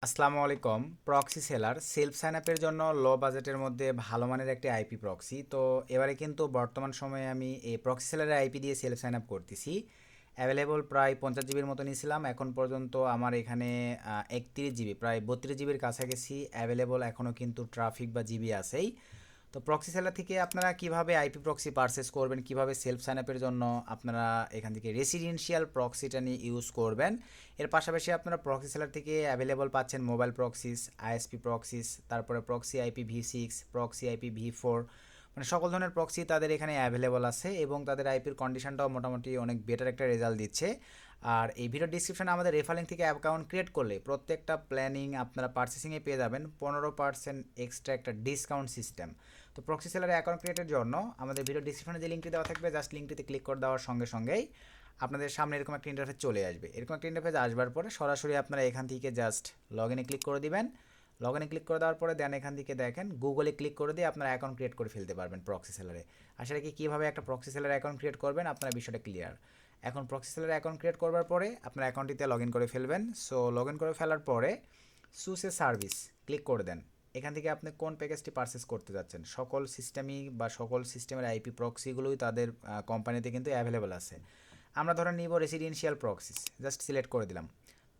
আসসালামু আলাইকুম। Proxy seller self sign আপের জন্য লো বাজেটের মধ্যে ভালো মানের একটি আইপি প্রক্সি। তো এবারে কিন্তু বর্তমান সময়ে আমি এই প্রক্সি সেলারের আইপি দিয়ে সেলফ সাইন আপ করতেছি। অ্যাভেলেবল প্রায় 50 জিবির মতো নিয়েছিলাম, এখন পর্যন্ত আমার এখানে 31 জিবি প্রায় 32 জিবির কাছাকাছি অ্যাভেলেবল, এখনও কিন্তু ট্রাফিক বা জিবি আছেই। তো প্রক্সি সেলার থেকে আপনারা কিভাবে আইপি প্রক্সি পারচেস করবেন, কিভাবে সেলফ সাইন আপের জন্য আপনারা এখান থেকে রেসিডেন্সিয়াল প্রক্সিটা নিয়ে ইউজ করবেন। এর পাশাপাশি আপনারা প্রক্সি সেলার থেকে অ্যাভেলেবল পাচ্ছেন মোবাইল প্রক্সিস, আইএসপি প্রক্সিস, তারপরে প্রক্সি আইপি ভি6, প্রক্সি আইপি ভি4, মানে সকল ধরনের প্রক্সি তাদের এখানে অ্যাভেলেবল আছে এবং তাদের আইপির কন্ডিশনটাও মোটামুটি অনেক বেটার একটা রেজাল্ট দিচ্ছে। আর এই ভিডিও ডিসক্রিপশনে আমাদের রেফারেলিং থেকে অ্যাকাউন্ট ক্রিয়েট করলে প্রত্যেকটা প্ল্যানিং আপনারা পার্চেসিংয়ে পেয়ে যাবেন 15% এক্সট্রা একটা ডিসকাউন্ট সিস্টেম। তো প্রক্সি সেলারে অ্যাকাউন্ট ক্রিয়েটের জন্য আমাদের ভিডিও ডিসক্রিপশনে যে লিঙ্কটি দেওয়া থাকবে, জাস্ট লিঙ্কটিতে ক্লিক করে দেওয়ার সঙ্গে সঙ্গেই আপনাদের সামনে এরকম একটা ইন্টারফেস চলে আসবে। এরকম একটা ইন্টারফেস আসবার পরে সরাসরি আপনারা এখান থেকে জাস্ট লগ ইনে ক্লিক করে দিবেন। লগ ইনে ক্লিক করে দেওয়ার পরে দেন এখান থেকে দেখেন গুগলে ক্লিক করে দিয়ে আপনারা অ্যাকাউন্ট ক্রিয়েট করে ফেলতে পারবেন প্রক্সি সেলারে। আসলে কি কীভাবে একটা প্রক্সি সেলার অ্যাকাউন্ট ক্রিয়েট করবেন আপনারা বিষয়টা ক্লিয়ার। এখন প্রক্সি সেলার অ্যাকাউন্ট ক্রিয়েট করবার পরে আপনার অ্যাকাউন্টটিতে লগ ইন করে ফেলবেন। সো লগ ইন করে ফেলার পরে সুসে সার্ভিস ক্লিক করে দেন। এখান থেকে আপনি কোন প্যাকেজটি পারচেস করতে যাচ্ছেন, সকল সিস্টেমই বা সকল সিস্টেমের আইপি প্রক্সিগুলোই তাদের কোম্পানিতে কিন্তু অ্যাভেলেবেল আছে। আমরা ধরেন নিব রেসিডেন্সিয়াল প্রক্সিস, জাস্ট সিলেক্ট করে দিলাম।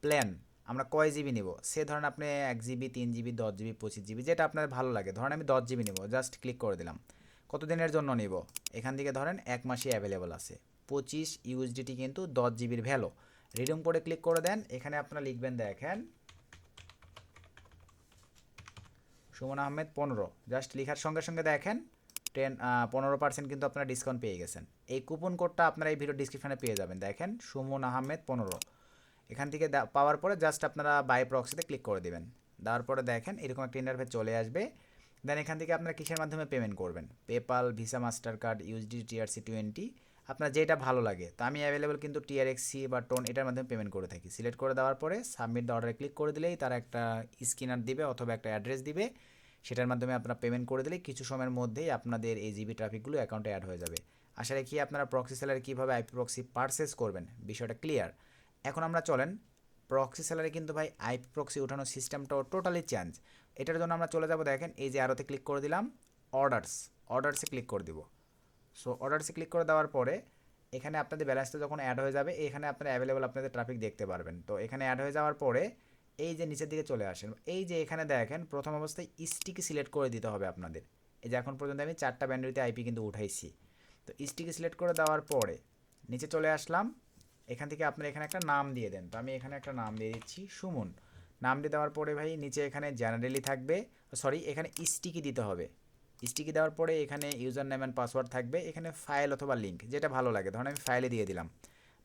প্ল্যান আমরা কয় জিবি নিব, সে ধরেন আপনি 1 জিবি, 3 জিবি, 10 জিবি, 25 জিবি, যেটা আপনার ভালো লাগে। ধরেন আমি 10 জিবি নিব, জাস্ট ক্লিক করে দিলাম। কতদিনের জন্য নিব, এখান থেকে ধরেন 1 মাসই অ্যাভেলেবেল আছে। 25 ইউএসডিটি কিন্তু 10 জিবির ভ্যালু। রিডিং পরে ক্লিক করে দেন। এখানে আপনারা লিখবেন দেখেন সুমন আহমেদ 15, জাস্ট লেখার সঙ্গে সঙ্গে দেখেন 15% কিন্তু আপনারা ডিসকাউন্ট পেয়ে গেছেন। এই কুপন কোডটা আপনারা এই ভিডিও ডিসক্রিপশনে পেয়ে যাবেন। দেখেন সুমন আহমেদ 15, এখান থেকে পাওয়ার পরে জাস্ট আপনারা বাই প্রক্সিতে ক্লিক করে দেবেন। দেওয়ার পরে দেখেন এরকম একটা ইন্টারফেস চলে আসবে। দেন এখান থেকে আপনারা কিসের মাধ্যমে পেমেন্ট করবেন, PayPal, visa, master card, USD, TRC20, আপনার যেটা ভালো লাগে। তো আমি অ্যাভেলেবল কিন্তু TRXC বা টোন এটার মাধ্যমে পেমেন্ট করে থাকি। সিলেক্ট করে দেওয়ার পরে সাবমিট দ্য অর্ডারে ক্লিক করে দিলেই তারা একটা স্ক্যানার দিবে অথবা একটা অ্যাড্রেস দিবে, সেটার মাধ্যমে আপনারা পেমেন্ট করে দিলে কিছু সময়ের মধ্যেই আপনাদের এই জিবি ট্রাফিকগুলো অ্যাকাউন্টে অ্যাড হয়ে যাবে। আশা রাখি আপনারা প্রক্সি সেলারে কীভাবে আইপি প্রক্সি পারচেস করবেন বিষয়টা ক্লিয়ার। এখন আমরা চলেন প্রক্সি সেলারে কিন্তু ভাই আইপি প্রক্সি ওঠানোর সিস্টেমটাও টোটালি চেঞ্জ। এটার জন্য আমরা চলে যাব, দেখেন এই যে আরোতে ক্লিক করে দিলাম, অর্ডারসে ক্লিক করে দিব। সো অর্ডারসে ক্লিক করে দেওয়ার পরে এখানে আপনাদের ব্যালেন্সটা যখন অ্যাড হয়ে যাবে এখানে আপনারা অ্যাভেলেবল আপনাদের ট্রাফিক দেখতে পারবেন। তো এখানে অ্যাড হয়ে যাওয়ার পরে এই যে নিচের দিকে চলে আসেন, এই যে এখানে দেখেন প্রথম অবস্থায় স্টিকি সিলেক্ট করে দিতে হবে আপনাদের। এই যে এখন পর্যন্ত আমি 4টা ব্যান্ডারিতে আইপি কিন্তু উঠাইছি। তো স্টিকি সিলেক্ট করে দেওয়ার পরে নিচে চলে আসলাম। এখান থেকে আপনারা এখানে একটা নাম দিয়ে দেন। তো আমি এখানে একটা নাম দিয়ে দিচ্ছি সুমন। নাম দিয়ে দেওয়ার পরে ভাই নিচে এখানে জেনারেলি থাকবে, সরি এখানে স্টিকি দিতে হবে। স্টিকি দেওয়ার পরে এখানে ইউজার নেম অ্যান্ড পাসওয়ার্ড থাকবে, এখানে ফাইল অথবা লিঙ্ক যেটা ভালো লাগে, ধরুন আমি ফাইলে দিয়ে দিলাম।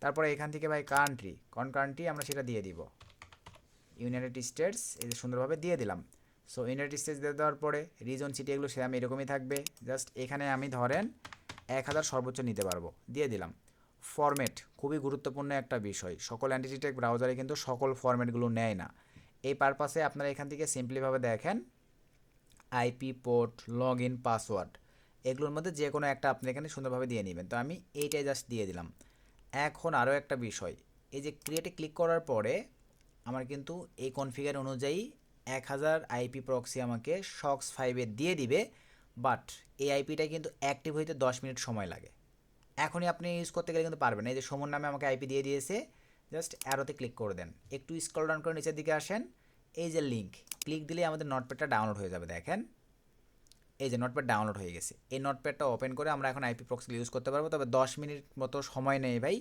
তারপরে এখান থেকে ভাই কান্ট্রি, কোন কান্ট্রি আমরা সেটা দিয়ে দিব, ইউনাইটেড স্টেটস, এই যে সুন্দরভাবে দিয়ে দিলাম। সো ইউনাইটেড স্টেটস দিয়ে দেওয়ার পরে রিজন, সিটি এগুলো সেম এরকমই থাকবে। জাস্ট এখানে আমি ধরেন 1000 সর্বোচ্চ নিতে পারবো, দিয়ে দিলাম। ফরম্যাট খুবই গুরুত্বপূর্ণ একটা বিষয়, সকল অ্যান্টিটি টেক ব্রাউজারে কিন্তু সকল ফরম্যাটগুলো নেয় না। এই পারপাসে আপনারা এখান থেকে সিম্পলিভাবে দেখেন IP port, log in, password, এগুলোর মধ্যে যে কোনো একটা আপনি এখানে সুন্দরভাবে দিয়ে নেবেন। তো আমি এইটাই জাস্ট দিয়ে দিলাম। এখন আরও একটা বিষয়, এই যে ক্রিয়েটে ক্লিক করার পরে আমার কিন্তু এই কনফিগার অনুযায়ী 1000 আইপি প্রক্সি আমাকে শক্স 5-এ দিয়ে দিবে। বাট এই আইপিটা কিন্তু অ্যাক্টিভ হইতে 10 মিনিট সময় লাগে। এখনই আপনি ইউজ করতে গেলে কিন্তু পারবেন। এই যে সমন নামে আমাকে আইপি দিয়ে দিয়েছে, জাস্ট অ্যারোতে ক্লিক করে দেন, একটু স্ক্রল ডাউন করে নিচের দিকে আসেন। এই যে লিঙ্ক ক্লিক দিলেই আমাদের নোটপ্যাডটা ডাউনলোড হয়ে যাবে। দেখেন এই যে নোটপ্যাড ডাউনলোড হয়ে গেছে। এই নোটপ্যাডটা ওপেন করে আমরা এখন আইপি প্রক্সি ইউজ করতে পারবো। তবে 10 মিনিট মতো সময় নেই ভাই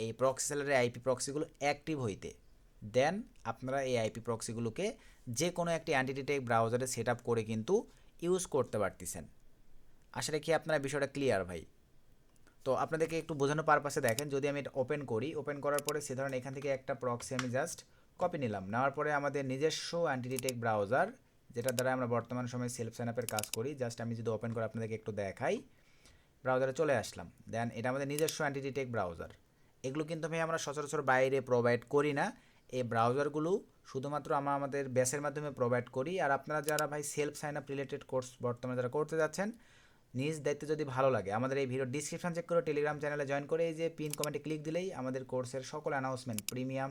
এই প্রক্সি সেলারের আইপি প্রক্সিগুলো অ্যাক্টিভ হইতে। দেন আপনারা এই আইপি প্রক্সিগুলোকে যে কোনো একটি অ্যান্টিটি টেক ব্রাউজারে সেট আপ করে কিন্তু ইউজ করতে পারতেছেন। আশা রাখি আপনারা বিষয়টা ক্লিয়ার ভাই। তো আপনাদেরকে একটু বোঝানোর পারপাসে দেখেন, যদি আমি এটা ওপেন করি, ওপেন করার পরে সে ধরেন এখান থেকে একটা প্রক্সি আমি জাস্ট কপি নিলাম, নেওয়ার পরে আমাদের নিজস্ব অ্যান্টিটি টেক ব্রাউজার যেটার দ্বারা আমরা বর্তমান সময়ে সেলফ সাইন আপের কাজ করি, জাস্ট আমি যদি ওপেন করে আপনাদেরকে একটু দেখাই, ব্রাউজারে চলে আসলাম। দেন এটা আমাদের নিজস্ব অ্যান্টিটি টেক ব্রাউজার। এগুলো কিন্তু ভাই আমরা সচরাচর বাইরে প্রোভাইড করি না। এই ব্রাউজারগুলো শুধুমাত্র আমরা আমাদের ব্যাসের মাধ্যমে প্রোভাইড করি। আর আপনারা যারা ভাই self sign up related course বর্তমানে যারা করতে যাচ্ছেন, নিজ দায়িত্বে যদি ভালো লাগে আমাদের এই ভিডিও ডিসক্রিপশন চেক করে টেলিগ্রাম চ্যানেলে জয়েন করে এই যে পিন কমেন্টে ক্লিক দিলেই আমাদের কোর্সের সকল অ্যানাউন্সমেন্ট, প্রিমিয়াম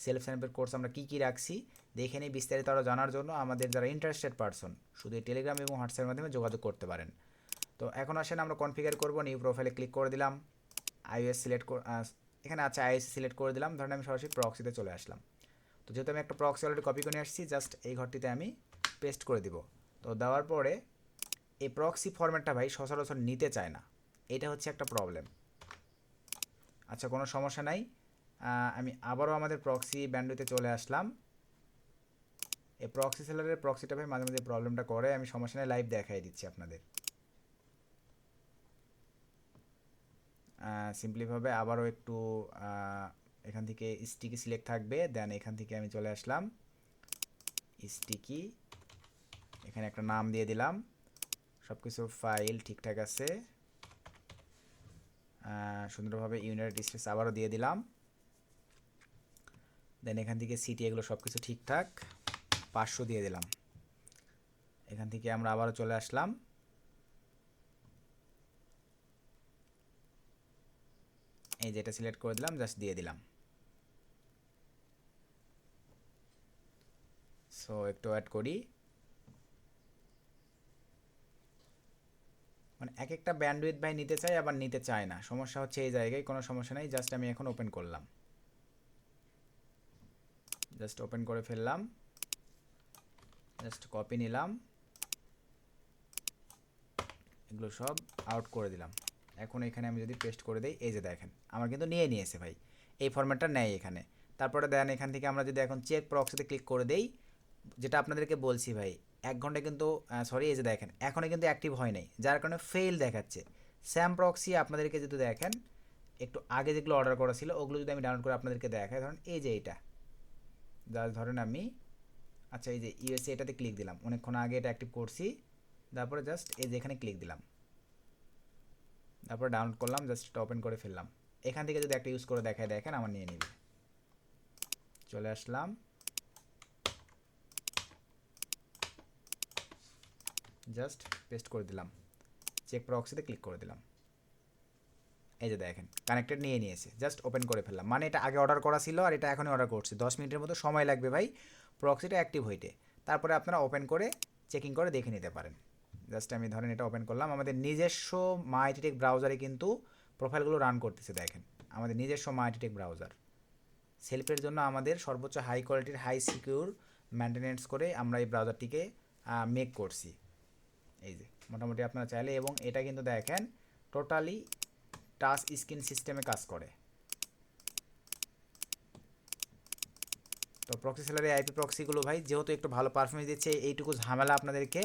সেলফ স্যাম্পের কোর্স আমরা কী কী রাখছি দেখে নিই। বিস্তারিত আরও জানার জন্য আমাদের যারা ইন্টারেস্টেড পারসন শুধু টেলিগ্রাম এবং হোয়াটসঅ্যাপের মাধ্যমে যোগাযোগ করতে পারেন। তো এখন আসেন আমরা কনফিগার করব। নিউ প্রোফাইলে ক্লিক করে দিলাম, আইওএস সিলেক্ট এখানে আছে আইওএস সিলেক্ট করে দিলাম। ধরেন আমি সরাসরি প্রক্সিতে চলে আসলাম। তো যেহেতু আমি একটা প্রক্সি অলরেডি কপি করে আসছি, জাস্ট এই ঘরটিতে আমি পেস্ট করে দিব। তো দেওয়ার পরে এই প্রক্সি ফরম্যাটটা ভাই সচরাচর নিতে চায় না, এটা হচ্ছে একটা প্রবলেম। আচ্ছা, কোনো সমস্যা নাই, আমি আবারও আমাদের প্রক্সি ব্যান্ডউইথে চলে আসলাম। এই প্রক্সি সেলারের প্রক্সিটা ভাই মাঝে মাঝে প্রবলেমটা করে, আমি সমস্যা নেই লাইভ দেখাই দিচ্ছি আপনাদের। সিম্পলিভাবে আবারও একটু এখান থেকে স্টিকি সিলেক্ট থাকবে, দেন এখান থেকে আমি চলে আসলাম স্টিকি, এখানে একটা নাম দিয়ে দিলাম, সব কিছু ফাইল ঠিকঠাক আছে, সুন্দরভাবে ইউনাইটেড স্টেটস আবারও দিয়ে দিলাম। দেন এখান থেকে সিটি এগুলো সব কিছু ঠিকঠাক, 500 দিয়ে দিলাম। এখান থেকে আমরা আবারও চলে আসলাম, এই যেটা সিলেক্ট করে দিলাম, জাস্ট দিয়ে দিলাম। সো একটু অ্যাড করি, মানে এক একটা ব্যান্ডউইথ ভাই নিতে চাই আবার নিতে চায় না, সমস্যা হচ্ছে এই জায়গায়। কোনো সমস্যা নেই, জাস্ট আমি এখন ওপেন করলাম, জাস্ট ওপেন করে ফেললাম, জাস্ট কপি নিলাম, এগুলো সব আউট করে দিলাম। এখন এখানে আমি যদি পেস্ট করে দিই, এই যে দেখেন আমার কিন্তু নিয়ে নিয়েছে ভাই, এই ফরম্যাটটা নেয় এখানে। তারপরে দেন এখান থেকে আমরা যদি এখন চেক প্রক্সিতে ক্লিক করে দেই, যেটা আপনাদেরকে বলছি ভাই, 1 ঘন্টা কিন্তু সরি, এই যে দেখেন এখনও কিন্তু অ্যাক্টিভ হয় নাই, যার কারণে ফেল দেখাচ্ছে। স্যাম প্রক্সি আপনাদেরকে যদি দেখেন, একটু আগে যেগুলো অর্ডার করা ছিল ওগুলো যদি আমি ডাউনলোড করে আপনাদেরকে দেখাই, ধরেন এই যে এইটা, যা ধরেন আমি, আচ্ছা এই যে ইউএসএ এটাতে ক্লিক দিলাম, অনেকক্ষণ আগে এটা অ্যাক্টিভ করছি, তারপরে জাস্ট এই যে এখানে ক্লিক দিলাম, তারপরে ডাউনলোড করলাম, জাস্ট এটা ওপেন করে ফেললাম। এখান থেকে যদি একটা ইউজ করে দেখায়, দেখেন আমার নিয়ে নিবে। চলে আসলাম, জাস্ট পেস্ট করে দিলাম, চেক প্রক্সিতে ক্লিক করে দিলাম, এই যে দেখেন কানেক্টেড নিয়ে নিয়েছে, জাস্ট ওপেন করে ফেললাম। মানে এটা আগে অর্ডার করা ছিল আর এটা এখনই অর্ডার করছি, 10 মিনিটের মতো সময় লাগবে ভাই প্রক্সিটা অ্যাক্টিভ হইতে। তারপরে আপনারা ওপেন করে চেকিং করে দেখে নিতে পারেন। জাস্ট আমি ধরেন এটা ওপেন করলাম, আমাদের নিজস্ব মাইটিটেক ব্রাউজারে কিন্তু প্রোফাইলগুলো রান করতেছে, দেখেন আমাদের নিজস্ব মাইটিটেক ব্রাউজার। সেলফের জন্য আমাদের সর্বোচ্চ হাই কোয়ালিটির হাই সিকিউর মেনটেনেন্স করে আমরা এই ব্রাউজারটিকে মেক করছি। এই যে মোটামুটি আপনারা চাইলে, এবং এটা কিন্তু দেখেন টোটালি টাচ স্ক্রিন সিস্টেমে কাজ করে। তো প্রক্সি সেলারে আইপি প্রক্সিগুলো ভাই যেহেতু একটু ভালো পারফরমেন্স দিচ্ছে, এইটুকু ঝামেলা আপনাদেরকে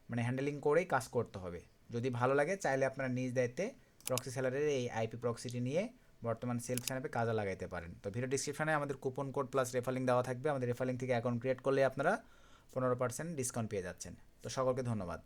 মানে হ্যান্ডেলিং করেই কাজ করতে হবে। যদি ভালো লাগে চাইলে আপনারা নিজ দায়িত্বে প্রক্সি সেলারের এই আইপি প্রক্সিটি নিয়ে বর্তমান সেলফ স্যাম্পে কাজে লাগাইতে পারেন। তো ভিডিও ডিসক্রিপশনে আমাদের coupon code plus refer link দেওয়া থাকবে, আমাদের রেফার লিঙ্ক থেকে অ্যাকাউন্ট ক্রিয়েট করলে আপনারা 15% ডিসকাউন্ট পেয়ে যাচ্ছেন। তো সকলকে ধন্যবাদ।